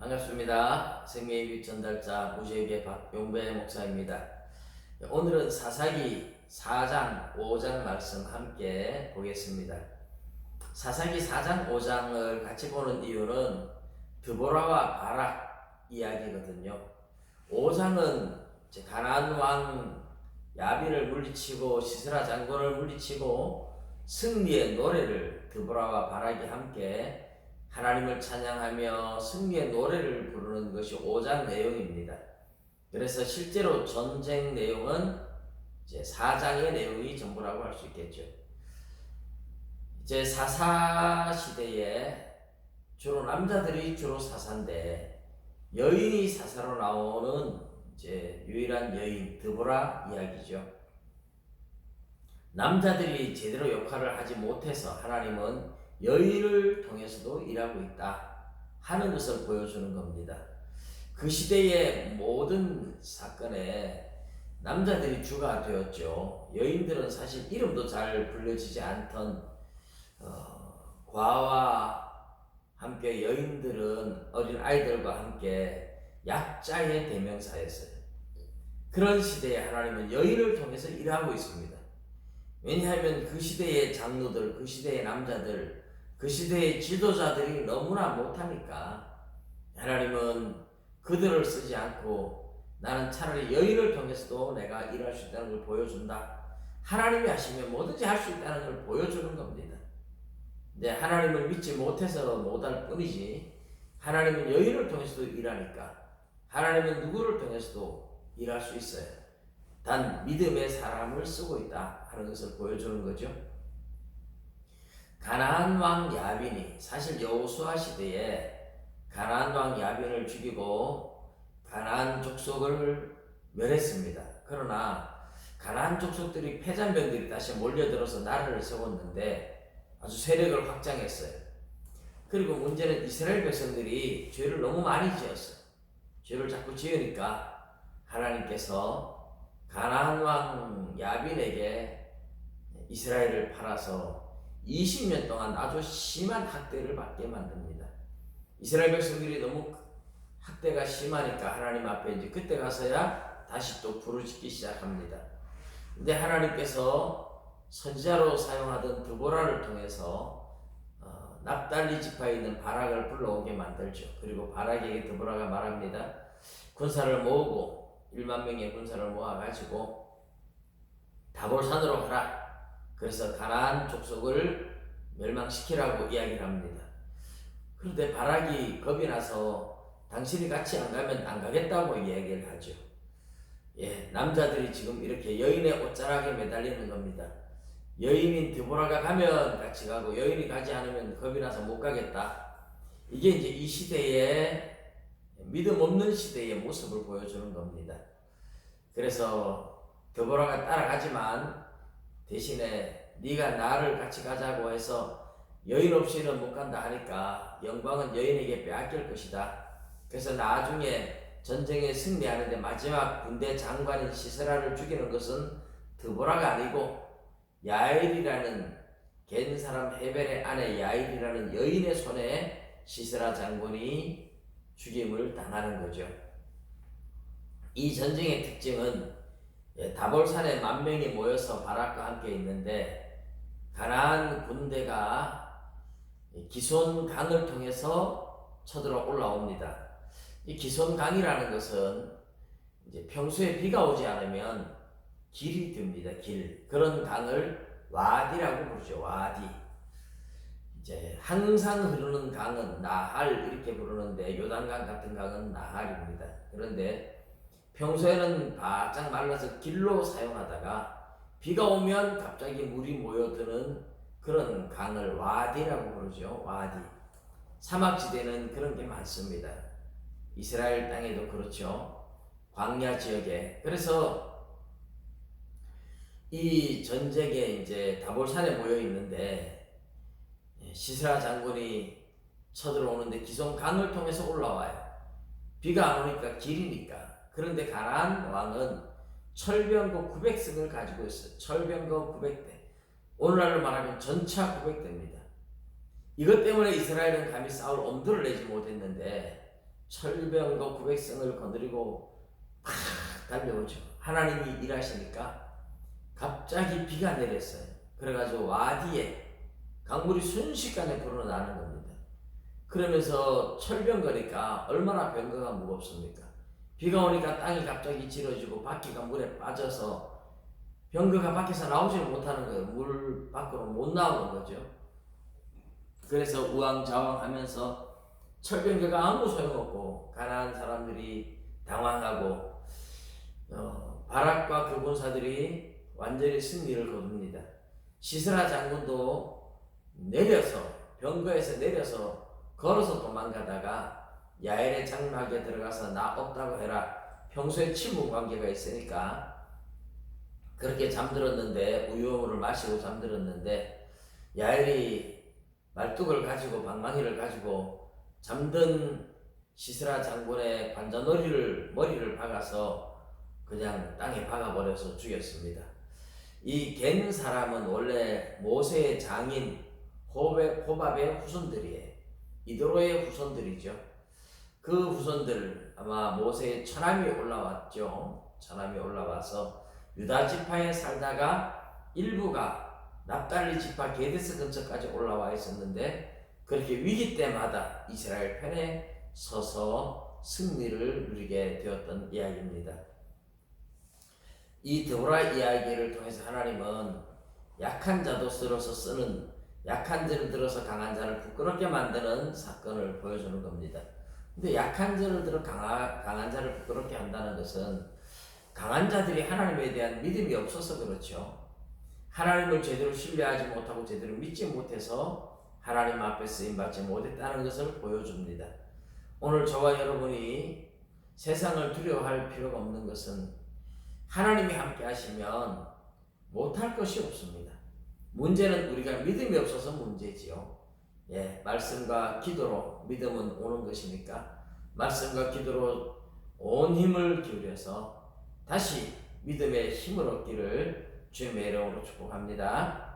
반갑습니다. 생명의 빛 전달자 무지에게 박용배 목사입니다. 오늘은 사사기 4장 5장 말씀 함께 보겠습니다. 사사기 4장 5장을 같이 보는 이유는 드보라와 바락 이야기거든요. 5장은 가나안 왕 야빈을 물리치고 시스라 장군을 물리치고 승리의 노래를 드보라와 바락이 함께 하나님을 찬양하며 승리의 노래를 부르는 것이 5장 내용입니다. 그래서 실제로 전쟁 내용은 이제 4장의 내용이 전부라고 할 수 있겠죠. 이제 사사 시대에 주로 남자들이 주로 사사인데 여인이 사사로 나오는 이제 유일한 여인 드보라 이야기죠. 남자들이 제대로 역할을 하지 못해서 하나님은 여인을 통해서도 일하고 있다 하는 것을 보여주는 겁니다. 그 시대의 모든 사건에 남자들이 주가 되었죠. 여인들은 사실 이름도 잘 불려지지 않던 과와 함께 여인들은 어린 아이들과 함께 약자의 대명사였어요. 그런 시대에 하나님은 여인을 통해서 일하고 있습니다. 왜냐하면 그 시대의 장로들, 그 시대의 남자들, 그 시대의 지도자들이 너무나 못하니까 하나님은 그들을 쓰지 않고 나는 차라리 여인을 통해서도 내가 일할 수 있다는 걸 보여준다. 하나님이 하시면 뭐든지 할 수 있다는 걸 보여주는 겁니다. 근데 하나님을 믿지 못해서 못할 뿐이지 하나님은 여인을 통해서도 일하니까 하나님은 누구를 통해서도 일할 수 있어요. 단 믿음의 사람을 쓰고 있다 하는 것을 보여주는 거죠. 가나안 왕 야빈이 사실 여호수아 시대에 가나안 왕 야빈을 죽이고 가나안 족속을 멸했습니다. 그러나 가나안 족속들이 패잔병들이 다시 몰려들어서 나라를 세웠는데 아주 세력을 확장했어요. 그리고 문제는 이스라엘 백성들이 죄를 너무 많이 지었어요. 죄를 자꾸 지으니까 하나님께서 가나안 왕 야빈에게 이스라엘을 팔아서 20년 동안 아주 심한 학대를 받게 만듭니다. 이스라엘 백성들이 너무 학대가 심하니까 하나님 앞에 이제 그때 가서야 다시 또 부르짖기 시작합니다. 근데 하나님께서 선지자로 사용하던 드보라를 통해서 납달리 지파에 있는 바락을 불러오게 만들죠. 그리고 바락에게 드보라가 말합니다. 군사를 모으고 1만 명의 군사를 모아가지고 다볼산으로 가라. 그래서 가나안 족속을 멸망시키라고 이야기를 합니다. 그런데 바락이 겁이 나서 당신이 같이 안 가면 안 가겠다고 이야기를 하죠. 남자들이 지금 이렇게 여인의 옷자락에 매달리는 겁니다. 여인인 드보라가 가면 같이 가고 여인이 가지 않으면 겁이 나서 못 가겠다. 이게 이제 이 시대의 믿음 없는 시대의 모습을 보여주는 겁니다. 그래서 드보라가 따라가지만 대신에 네가 나를 같이 가자고 해서 여인 없이는 못 간다 하니까 영광은 여인에게 빼앗길 것이다. 그래서 나중에 전쟁에 승리하는데 마지막 군대 장관인 시스라를 죽이는 것은 드보라가 아니고 야엘이라는 겐 사람 헤벨의 아내 야엘이라는 여인의 손에 시스라 장군이 죽임을 당하는 거죠. 이 전쟁의 특징은 다볼산에 10,000명이 모여서 바락과 함께 있는데 가나안 군대가 기손강을 통해서 쳐들어 올라옵니다. 이 기손강이라는 것은 이제 평소에 비가 오지 않으면 길이 됩니다. 길. 그런 강을 와디라고 부르죠. 와디. 이제 항상 흐르는 강은 나할 이렇게 부르는데 요단강 같은 강은 나할입니다. 그런데 평소에는 바짝 말라서 길로 사용하다가 비가 오면 갑자기 물이 모여드는 그런 강을 와디라고 부르죠. 와디. 사막지대는 그런 게 많습니다. 이스라엘 땅에도 그렇죠. 광야 지역에. 그래서 이 전쟁에 이제 다볼산에 모여 있는데 시스라 장군이 쳐들어오는데 기손강을 통해서 올라와요. 비가 안 오니까 길이니까. 그런데 가나안 왕은 철병거 900승을 가지고 있어요. 철병거 900대. 오늘날로 말하면 전차 900대입니다. 이것 때문에 이스라엘은 감히 싸울 엄두를 내지 못했는데 철병거 900성을 거느리고 팍 달려오죠. 하나님이 일하시니까 갑자기 비가 내렸어요. 그래가지고 와디에 강물이 순식간에 불어나는 겁니다. 그러면서 철병거니까 얼마나 병거가 무겁습니까? 비가 오니까 땅이 갑자기 질어지고 바퀴가 물에 빠져서 병거가 밖에서 나오지를 못하는 거예요. 물 밖으로 못 나오는 거죠. 그래서 우왕좌왕하면서 철병거가 아무 소용없고 가난한 사람들이 당황하고 바락과 그 군사들이 완전히 승리를 거둡니다. 시스라 장군도 내려서 병거에서 내려서 걸어서 도망가다가 야엘의 장막에 들어가서 나 없다고 해라. 평소에 친분 관계가 있으니까 그렇게 잠들었는데 우유물을 마시고 잠들었는데 야엘이 말뚝을 가지고 방망이를 가지고 잠든 시스라 장군의 머리를 박아서 그냥 땅에 박아버려서 죽였습니다. 이 겐 사람은 원래 모세의 장인 호밥의 후손들이에요. 이도로의 후손들이죠. 그 후손들 아마 모세의 처남이 올라왔죠. 처남이 올라와서 유다 지파에 살다가 일부가 납달리 지파 게데스 근처까지 올라와 있었는데 그렇게 위기 때마다 이스라엘 편에 서서 승리를 누리게 되었던 이야기입니다. 이 드보라 이야기를 통해서 하나님은 약한 자도 약한 자를 들어서 강한 자를 부끄럽게 만드는 사건을 보여주는 겁니다. 근데 약한 자를 들어 강한 자를 부끄럽게 한다는 것은 강한 자들이 하나님에 대한 믿음이 없어서 그렇죠. 하나님을 제대로 신뢰하지 못하고 제대로 믿지 못해서 하나님 앞에 쓰임받지 못했다는 것을 보여줍니다. 오늘 저와 여러분이 세상을 두려워할 필요가 없는 것은 하나님이 함께 하시면 못할 것이 없습니다. 문제는 우리가 믿음이 없어서 문제지요. 말씀과 기도로 믿음은 오는 것이니까 말씀과 기도로 온 힘을 기울여서 다시 믿음의 힘을 얻기를 주님의 이름으로 축복합니다.